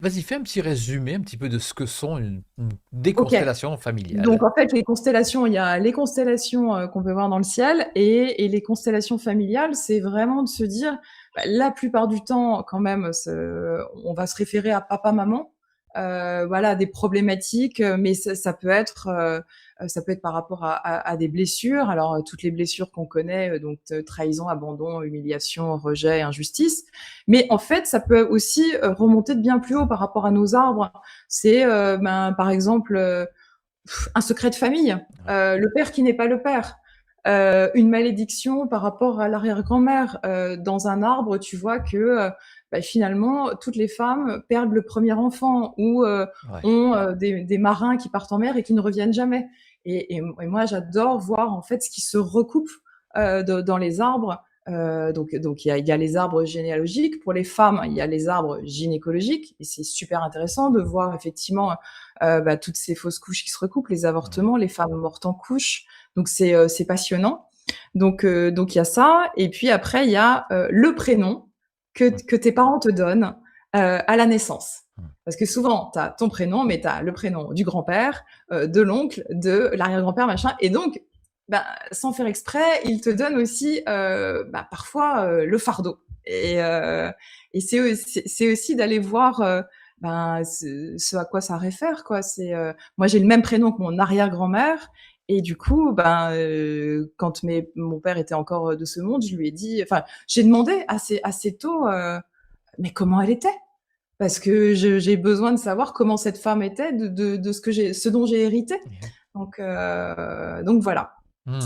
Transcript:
Vas-y, fais un petit résumé un petit peu de ce que sont des OK. constellations Donc familiales. en fait, les constellations, il y a les constellations, qu'on peut voir dans le ciel et les constellations familiales, c'est vraiment de se dire, bah, la plupart du temps quand même, on va se référer à papa, maman, voilà, des problématiques, mais ça peut être par rapport à des blessures. Alors, toutes les blessures qu'on connaît, donc trahison, abandon, humiliation, rejet, injustice. Mais en fait, ça peut aussi, remonter de bien plus haut par rapport à nos arbres. C'est, ben, par exemple, un secret de famille, Ouais. le père qui n'est pas le père, une malédiction par rapport à l'arrière-grand-mère. Dans un arbre, tu vois que bah, finalement, toutes les femmes perdent le premier enfant ou Ouais. ont des marins qui partent en mer et qui ne reviennent jamais. Et moi, j'adore voir en fait ce qui se recoupe dans les arbres. Donc il y a les arbres généalogiques. Pour les femmes, il y a les arbres gynécologiques. Et c'est super intéressant de voir effectivement bah, toutes ces fausses couches qui se recoupent, les Ouais. avortements, les femmes mortes en couche. Donc c'est passionnant. Donc il y a ça. Et puis après, il y a le prénom Mmh. que tes parents te donnent à la naissance. Mmh. Parce que souvent, tu as ton prénom, mais tu as le prénom du grand-père, de l'oncle, de l'arrière-grand-père, machin. Et donc, bah, sans faire exprès, ils te donnent aussi bah, parfois le fardeau. Et c'est aussi d'aller voir ben, ce à quoi ça réfère, quoi. Moi, j'ai le même prénom que mon arrière-grand-mère. Et du coup, ben, quand mon père était encore de ce monde, je lui ai dit, enfin, j'ai demandé assez tôt, mais comment elle était? Parce que j'ai besoin de savoir comment cette femme était, de ce dont j'ai hérité. Mmh. Donc voilà. Mmh.